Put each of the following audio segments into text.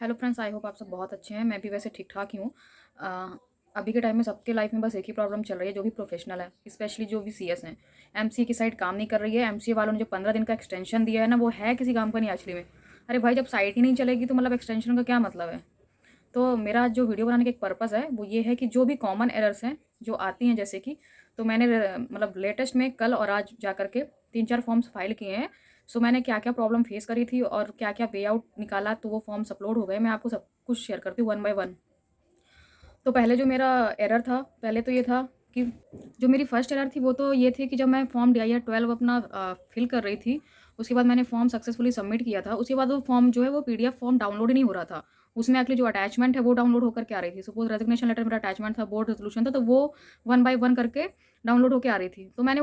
Hello friends, I hope आप सब बहुत अच्छे हैं। मैं भी वैसे ठीक-ठाक ही हूँ। अ, अभी के टाइम में सबके लाइफ में बस एक ही प्रॉब्लम चल रही है, जो भी प्रोफेशनल है, स्पेशली जो भी सीएस हैं। एमसीए की साइट काम नहीं कर रही है। एमसीए वालों ने जो 15 दिन का एक्सटेंशन दिया है ना, वो है किसी काम का नहीं एक्चुअली में। अरे भाई, जब साइट ही नहीं चलेगी तो मतलब एक्सटेंशन का क्या मतलब है? तो मेरा आज जो वीडियो बनाने का एक पर्पज़ है, वो ये है कि जो भी कॉमन एरर्स हैं, जो आती हैं जैसे कि, तो मैंने मतलब लेटेस्ट में कल और आज जा कर के 3-4 फॉर्म्स फाइल किए हैं। सो मैंने क्या-क्या प्रॉब्लम फेस करी थी और क्या-क्या वे आउट निकाला, तो वो फॉर्म्स अपलोड हो गए। मैं आपको सब कुछ शेयर करती हूँ वन बाय वन। तो पहले जो मेरा एरर था, पहले तो ये था कि जो मेरी फर्स्ट एरर थी, वो तो ये थी कि जब मैं फॉर्म DIR 12 अपना फिल कर रही थी, उसके बाद मैंने फॉर्म सक्सेसफुली सबमिट किया था। उसके बाद वो फॉर्म जो है, वो पीडीएफ फॉर्म डाउनलोड ही नहीं हो रहा था। उसमें एक्चुअली जो अटैचमेंट है, वो डाउनलोड होकर के आ रही थी। सपोज़ रेजिग्नेशन लेटर मेरा अटैचमेंट था, बोर्ड रेज़ोल्यूशन था, तो वो वन बाय वन करके डाउनलोड होके आ रही थी। तो मैंने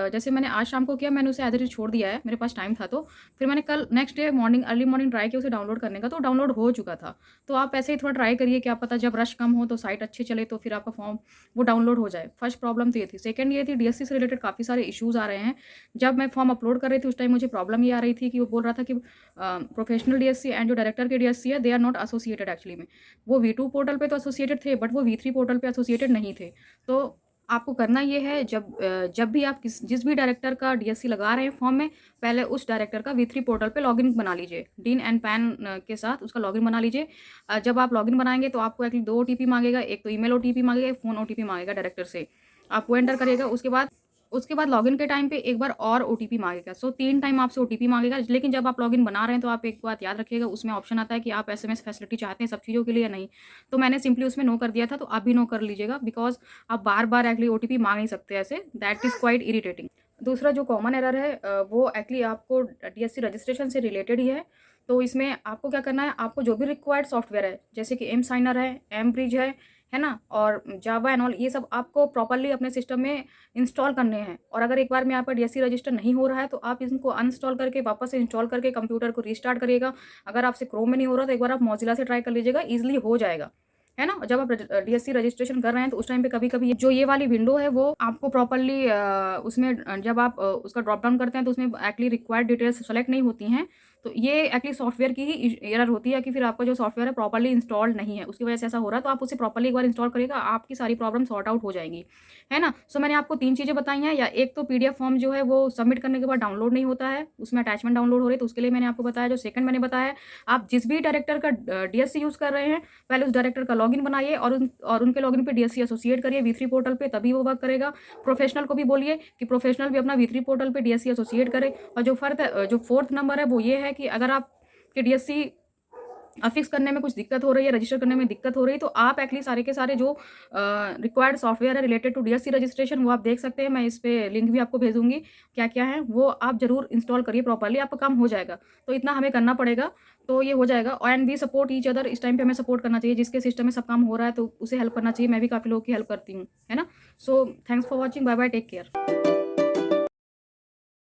जैसे मैंने आज शाम को किया, मैंने उसे एज़ इट इज़ छोड़ दिया है, मेरे पास टाइम था तो। फिर मैंने कल next day morning early morning try किया उसे डाउनलोड करने का, तो डाउनलोड हो चुका था। तो आप ऐसे ही थोड़ा ट्राई करिए, क्या पता जब रश कम हो तो साइट अच्छी चले, तो फिर आपका फॉर्म वो डाउनलोड हो जाए। फर्स्ट प्रॉब्लम तो ये थी। सेकंड ये थी, डीएससी से रिलेटेड काफ़ी सारे इश्यूज़ आ रहे हैं। जब मैं फॉर्म अपलोड कर रही थी, उस टाइम मुझे प्रॉब्लम ये आ रही थी कि वो बोल रहा था कि प्रोफेशनल डीएससी एंड जो डायरेक्टर के डीएससी है, they are not associated actually में। वो V2 पोर्टल पे तो एसोसिएटेड थे, बट वो V3 पोर्टल पे एसोसिएटेड नहीं थे। तो आपको करना ये है, जब भी आप जिस भी डायरेक्टर का डीएससी लगा रहे हैं फॉर्म में, पहले उस डायरेक्टर का V3 पोर्टल पे लॉगिन बना लीजिए। डीन एंड पैन के साथ उसका लॉगिन बना लीजिए। जब आप लॉगिन बनाएँगे तो आपको एक्चुअली 2 ओटीपी माँगेगा, एक तो ईमेल ओटीपी माँगेगा, एक फ़ोन ओटीपी माँगेगा डायरेक्टर से। आप वो एंटर करिएगा, उसके बाद लॉगिन के टाइम पे एक बार और ओटीपी माँगेगा। सो 3 टाइम आपसे ओटीपी माँगेगा, लेकिन जब आप लॉगिन बना रहे हैं तो आप एक बात याद रखिएगा, उसमें ऑप्शन आता है कि आप एसएमएस फैसिलिटी चाहते हैं सब चीज़ों के लिए या नहीं। तो मैंने सिंपली उसमें नो कर दिया था, तो आप भी नो कर लीजिएगा, बिकॉज़ आप बार-बार एक्चुअली ओटीपी माँग नहीं सकते ऐसे, दैट इज़ क्वाइट इरिटेटिंग। दूसरा जो कॉमन एरर है, वो एक्चुअली आपको डीएससी रजिस्ट्रेशन से रिलेटेड ही है। तो इसमें आपको क्या करना है, आपको जो भी रिक्वायर्ड सॉफ्टवेयर है, जैसे कि एम साइनर है, एम ब्रिज है ना? और जावा एंड ऑल, ये सब आपको प्रॉपर्ली अपने सिस्टम में इंस्टॉल करने हैं। और अगर एक बार में आपका डीएससी रजिस्टर नहीं हो रहा है, तो आप इनको अनइंस्टॉल करके वापस से इंस्टॉल करके कंप्यूटर को रीस्टार्ट करिएगा। अगर आपसे क्रोम में नहीं हो रहा, तो एक बार आप मोज़िला से ट्राई कर लीजिएगा, ईज़िली हो जाएगा। है ना? जब आप डीएससी रजिस्ट्रेशन कर रहे हैं, तो उस टाइम पे कभी-कभी जो ये वाली विंडो है, वो आपको प्रॉपर्ली उसमें जब आप उसका ड्रॉप डाउन करते हैं, तो उसमें एक्चुअली रिक्वायर्ड डिटेल्स सेलेक्ट नहीं होती हैं। तो ये एक्चुअली सॉफ्टवेयर की ही एरर होती है कि फिर आपका जो सॉफ्टवेयर है प्रॉपर्ली इंस्टॉल्ड नहीं है, उसकी वजह से ऐसा हो रहा है। तो आप उसे प्रॉपर्ली एक बार इंस्टॉल करिएगा, आपकी सारी प्रॉब्लम सॉर्ट आउट हो जाएँगी। है ना? सो मैंने आपको 3 चीज़ें बताई हैं। या एक तो पीडीएफ फॉर्म जो है, वो सबमिट करने के बाद डाउनलोड नहीं होता है, उसमें अटैचमेंट डाउनलोड हो रही है, तो उसके लिए मैंने आपको बताया। जो सेकंड मैंने बताया है, आप जिस भी डायरेक्टर का डीएससी यूज़ कर रहे हैं, पहले उस डायरेक्टर का लॉगिन बनाइए और उनके लॉगिन पे डीएससी एसोसिएट करिए V3 पोर्टल पे, तभी वो वर्क करेगा। प्रोफेशनल को भी बोलिए कि प्रोफेशनल भी अपना V3 पोर्टल पे डीएससी एसोसिएट करे। और जो फोर्थ नंबर है, वो ये है कि अगर आप के डीएससी अफ़िक्स करने में कुछ दिक्कत हो रही है, रजिस्टर करने में दिक्कत हो रही है, तो आप एक्चुअली सारे के सारे जो रिक्वायर्ड सॉफ्टवेयर है रिलेटेड टू डीएससी रजिस्ट्रेशन, वो आप देख सकते हैं। मैं इस पे लिंक भी आपको भेज दूँगी, क्या-क्या है, वो आप ज़रूर इंस्टॉल करिए प्रॉपर्ली, आपका काम हो जाएगा। तो इतना हमें करना पड़ेगा, तो ये हो जाएगा। And we support each other, इस टाइम पे हमें सपोर्ट करना चाहिए। जिसके सिस्टम में सब काम हो रहा है, तो उसे हेल्प करना चाहिए। मैं भी काफ़ी लोगों की हेल्प करती हूँ, है ना? So thanks for watching, bye bye, take care.